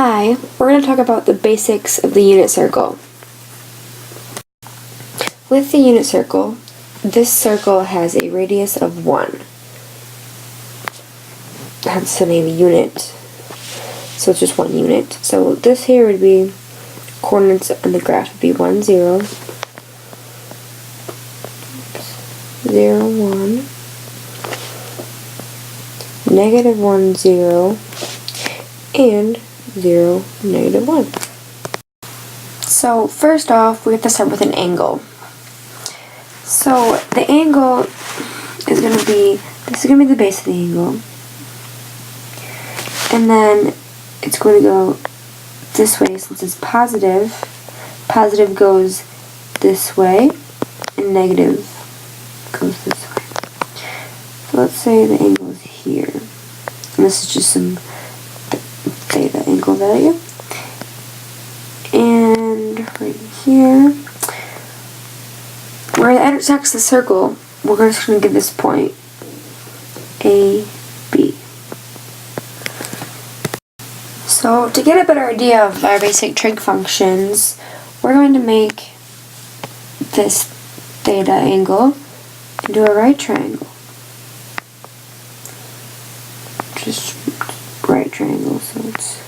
Hi, we're going to talk about the basics of the unit circle. With the unit circle, this circle has a radius of 1. Hence the name unit. So it's just 1 unit. So this here would be coordinates on the graph would be 1, 0, 0, 1, negative 1, 0, and 0, negative 1. So first off, we have to start with an angle. So the angle is going to be, this is going to be the base of the angle. And then it's going to go this way since it's positive. Positive goes this way, and negative goes this way. So let's say the angle is here. And this is just some theta angle value. And right here, where it intersects the circle, we're just going to give this point A, B. So to get a better idea of our basic trig functions, we're going to make this theta angle into a right triangle. Just right triangle, so it's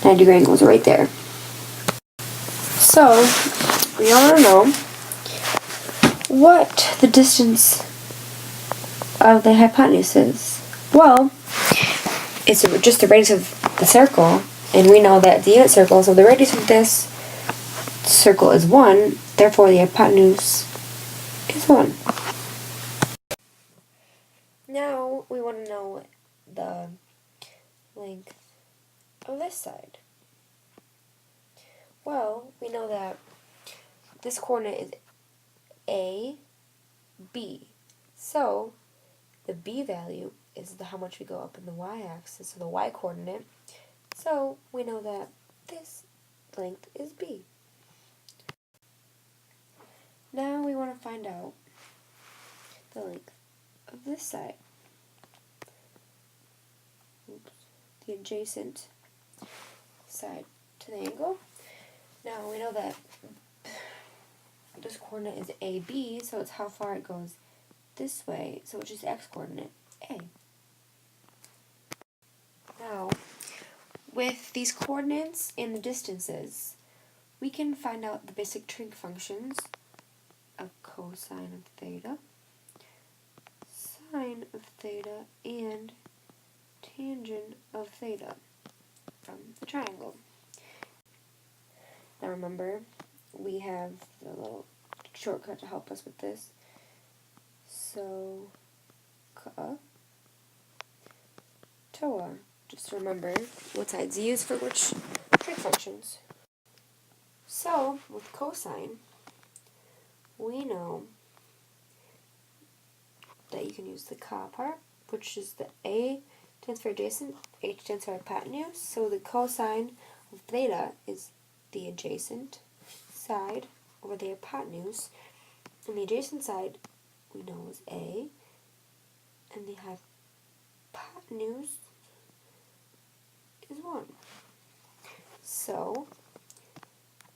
90-degree angles right there. So we want to know what the distance of the hypotenuse is. Well, it's just the radius of the circle, and we know that the unit circle, so the radius of this circle is 1, therefore the hypotenuse is 1. Now we want to know the length of this side. Well, we know that this coordinate is A, B. So the B value is how much we go up in the y-axis, so the y-coordinate. So we know that this length is B. Now we want to find out the length of this side. Oops. The adjacent side to the angle. Now we know that this coordinate is AB, so it's how far it goes this way, so it's just the x-coordinate, A. Now, with these coordinates and the distances, we can find out the basic trig functions of cosine of theta, sine of theta, and tangent of theta from the triangle. Now remember, we have the little shortcut to help us with this. So, toa. Just remember what sides you use for which trig functions. So, with cosine, we know that you can use the ka part, which is the A stands for adjacent, H stands for hypotenuse. So the cosine of theta is the adjacent side over the hypotenuse. And the adjacent side we know is A, and the hypotenuse is 1. So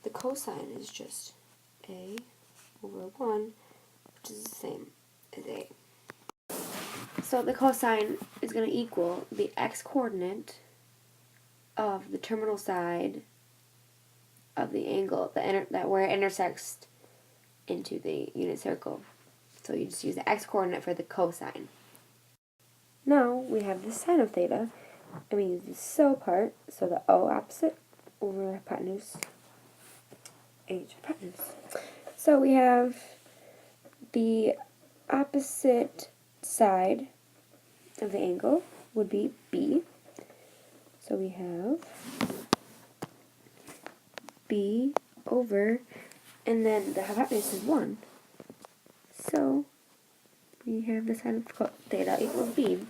the cosine is just A over 1, which is the same as A. So the cosine is going to equal the x-coordinate of the terminal side of the angle, that where it intersects into the unit circle. So you just use the x-coordinate for the cosine. Now we have the sine of theta, and we use the so part, so the O opposite over hypotenuse, H hypotenuse. So we have the opposite side of the angle would be B. So we have B over, and then the hypotenuse is 1. So we have the sine of theta equals B. And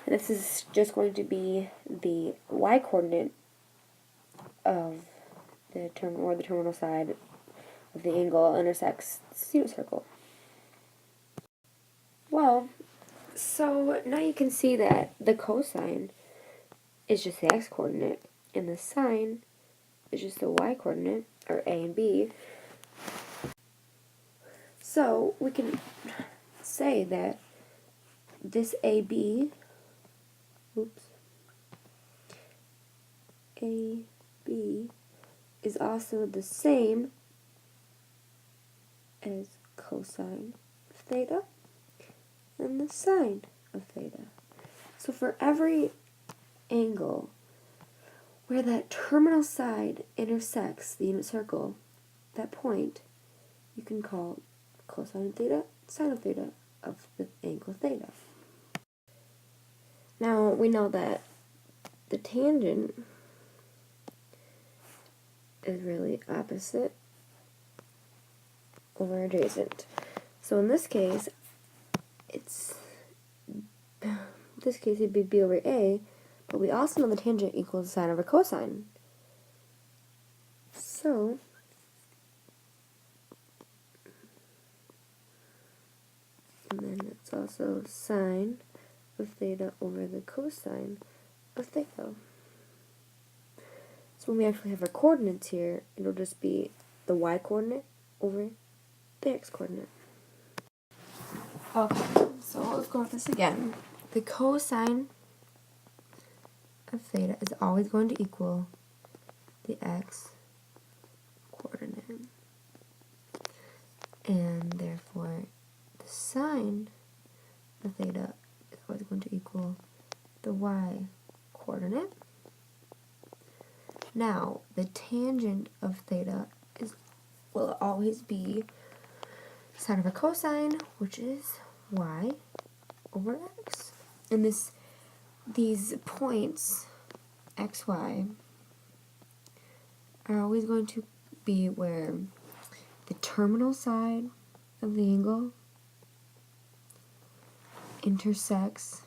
this is just going to be the y-coordinate of the terminal side of the angle intersects the unit circle. Well, so now you can see that the cosine is just the x-coordinate, and the sine is just the y-coordinate, or a and b. So we can say that this AB, AB is also the same as cosine of theta and the sine of theta. So for every angle where that terminal side intersects the unit circle, that point, you can call cosine of theta, sine of theta of the angle theta. Now we know that the tangent is really opposite over adjacent. So in this case, it'd be b over a, but we also know the tangent equals sine over cosine. So and then it's also sine of theta over the cosine of theta. So when we actually have our coordinates here, it'll just be the y-coordinate over the x-coordinate. Okay, so let's go with this again. The cosine of theta is always going to equal the x-coordinate. And therefore, the sine of theta is always going to equal the y-coordinate. Now, the tangent of theta will always be sine over cosine, which is y over x. And these points, x, y, are always going to be where the terminal side of the angle intersects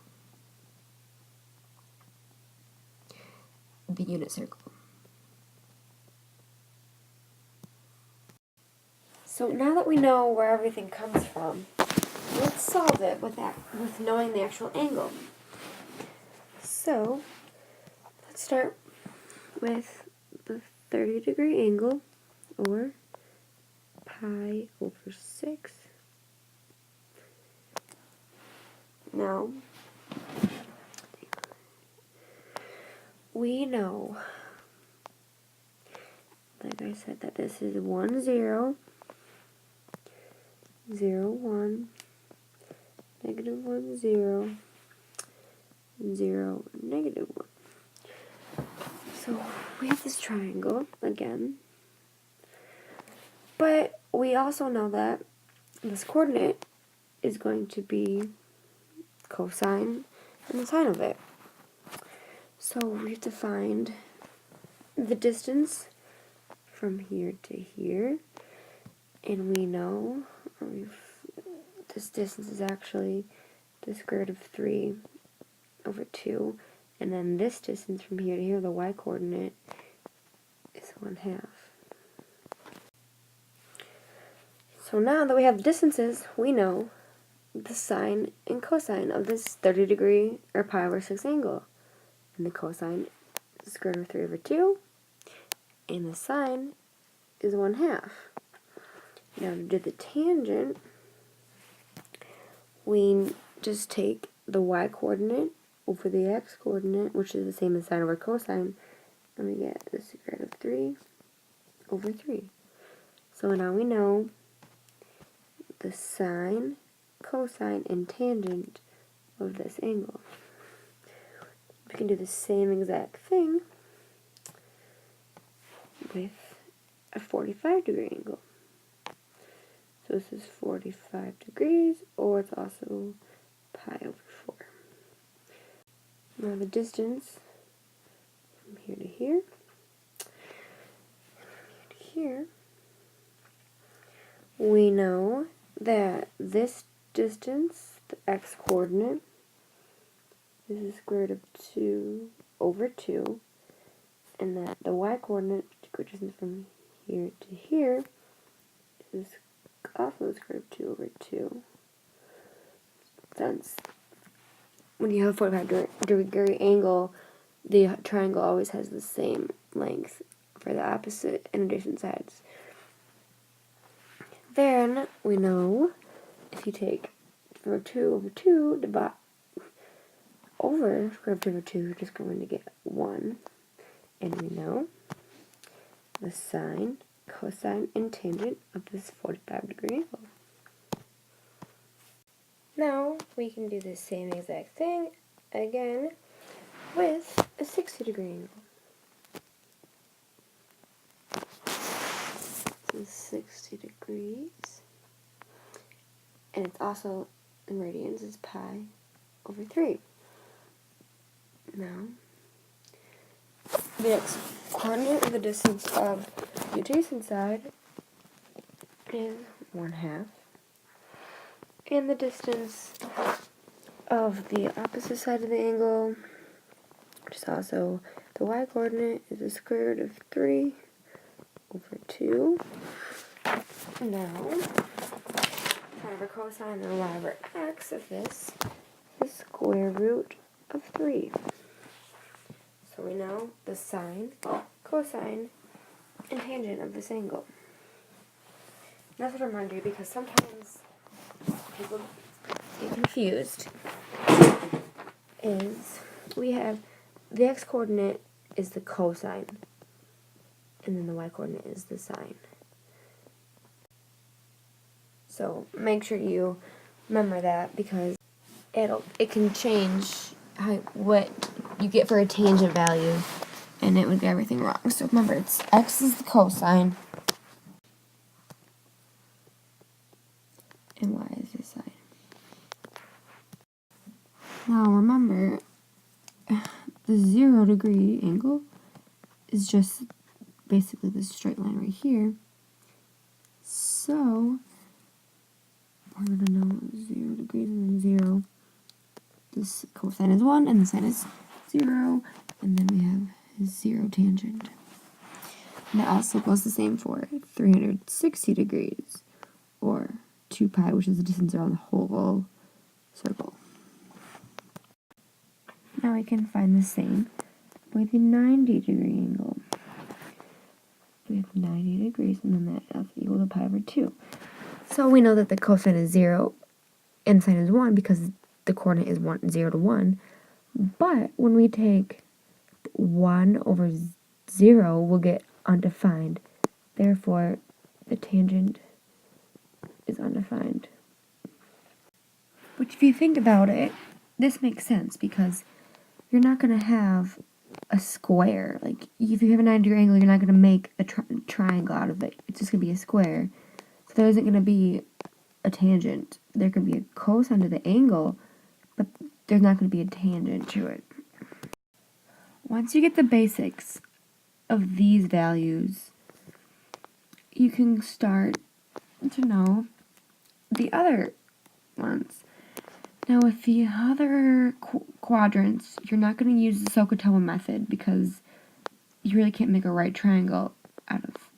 the unit circle. So now that we know where everything comes from, let's solve it with knowing the actual angle. So let's start with the 30-degree angle, or pi over 6. Now, we know, like I said, that this is 1, 0, 0, 1, negative 1, 0, 0, negative 1. So we have this triangle again, but we also know that this coordinate is going to be cosine and the sine of it. So we have to find the distance from here to here, and we know this distance is actually the square root of 3 over 2, and then this distance from here to here, the y-coordinate, is 1/2. So now that we have the distances, we know the sine and cosine of this 30-degree or pi over 6 angle. And the cosine is the square root of 3 over 2, and the sine is 1/2. Now to do the tangent, we just take the y-coordinate over the x-coordinate, which is the same as sine over cosine, and we get the square root of 3 over 3. So now we know the sine, cosine, and tangent of this angle. We can do the same exact thing with a 45-degree angle. So this is 45 degrees, or it's also pi over 4. Now the distance from here to here, we know that this distance, the x-coordinate, is the square root of 2 over 2, and that the y-coordinate, which is from here to here, is also the square root of 2 over 2. Since when you have a 45-degree angle, the triangle always has the same length for the opposite and adjacent sides. Then we know if you take square root of 2 over 2 divide over square root of 2 over 2, you're just going to get 1. And we know the sine, cosine, and tangent of this 45-degree angle. Now we can do the same exact thing again with a 60-degree angle. So 60 degrees, and it's also in radians, is pi over 3. Now, the x-coordinate of the distance of the adjacent side is 1/2, and the distance of the opposite side of the angle, which is also the y-coordinate, is the square root of 3 over 2. Now, sine over cosine and y over x of this is square root of 3. So we know the sine, cosine, and tangent of this angle. That's what I'm going to do because sometimes people get confused. Is we have the x-coordinate is the cosine, and then the y-coordinate is the sine. So make sure you remember that because it can change what you get for a tangent value, and it would get everything wrong. So remember, it's x is the cosine, and y is the sine. Now remember, the 0-degree angle is just basically this straight line right here. So we're going to know 0 degrees and then 0. This cosine is 1 and the sine is 0, and then we have 0 tangent. And that also goes the same for 360 degrees, or 2 pi, which is the distance around the whole circle. Now we can find the same with the 90-degree angle. We have 90 degrees, and then that's equal to pi over 2. So we know that the cosine is 0 and sine is 1 because the coordinate is 0 to 1. But when we take 1 over 0, we'll get undefined. Therefore, the tangent is undefined. Which, if you think about it, this makes sense because you're not going to have a square. Like, if you have a 90-degree angle, you're not going to make a triangle out of it. It's just going to be a square. So there isn't going to be a tangent. There could be a cosine to the angle, but there's not going to be a tangent to it. Once you get the basics of these values, you can start to know the other ones. Now, with the other quadrants, you're not going to use the SOHCAHTOA method because you really can't make a right triangle out of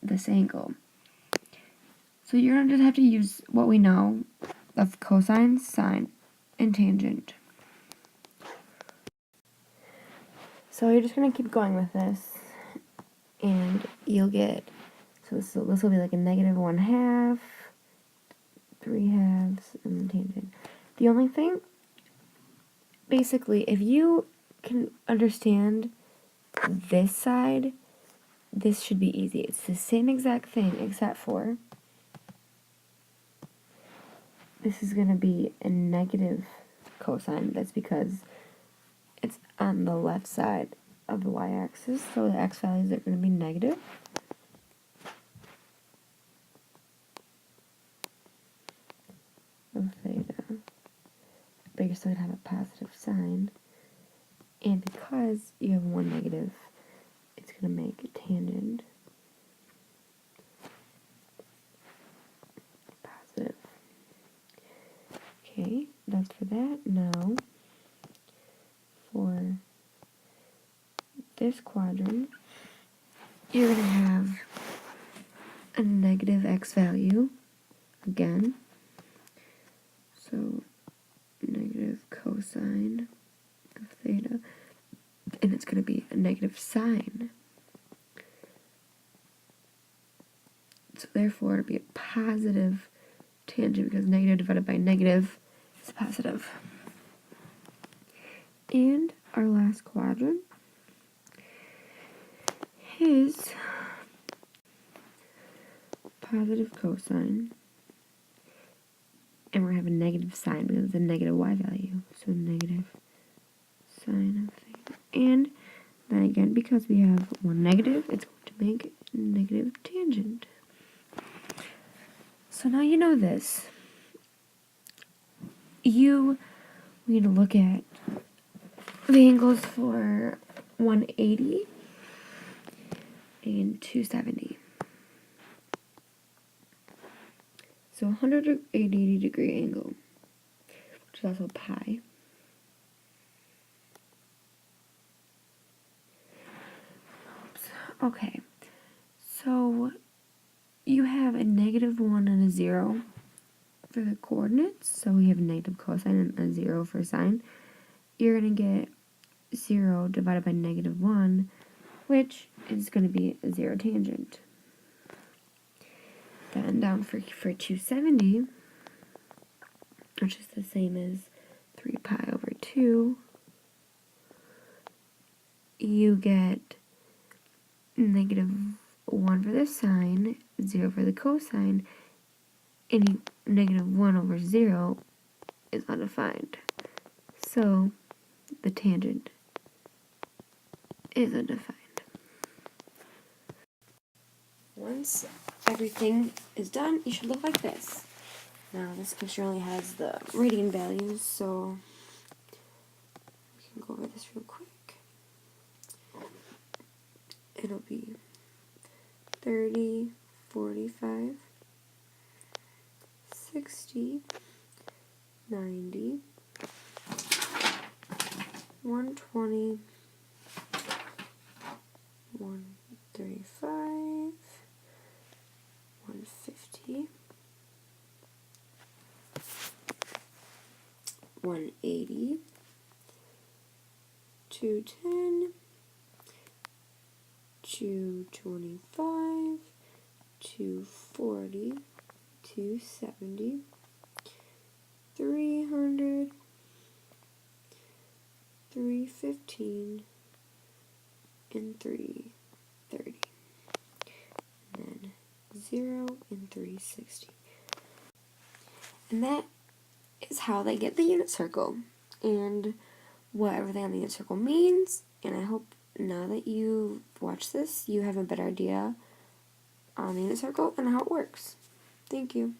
this angle. So you're going to just have to use what we know of cosine, sine, and tangent. So you're just going to keep going with this, and you'll get, so this will be like a negative 1/2, 3/2, and then tangent. The only thing, basically, if you can understand this side, this should be easy. It's the same exact thing, except for this is going to be a negative cosine. That's because it's on the left side of the y-axis, so the x values are going to be negative. Of theta. But you're still going to have a positive sign. And because you have one negative, it's going to make a tangent positive. Okay, that's for that. Now, for this quadrant, you're going to have a negative x value again. So, negative cosine of theta and it's going to be a negative sign. So therefore, it'll be a positive tangent because negative divided by negative is positive. And our last quadrant is positive cosine. And we're going to have a negative sign because it's a negative y value. So negative sine of theta. And then again, because we have one negative, it's going to make a negative tangent. So now you know this. We need to look at the angles for 180 and 270. So 180 degree angle, which is also pi. Okay, so you have a -1 and a 0 for the coordinates. So we have a negative cosine and a 0 for sine. You're going to get 0 divided by -1, which is going to be a 0 tangent. Then down for 270, which is the same as 3 pi over 2, you get -1 for the sine, 0 for the cosine, and -1 over 0 is undefined. So the tangent is undefined. Once everything is done, you should look like this. Now this picture only has the radian values, so we can go over this real quick. It'll be 30, 45, 60, 90, 120, 135, 150, 180, 210, 225, 240, 270, 300, 315, and 330. And then 0 and 360. And that is how they get the unit circle and what everything on the unit circle means. And I hope now that you've watched this, you have a better idea on the unit circle and how it works. Thank you.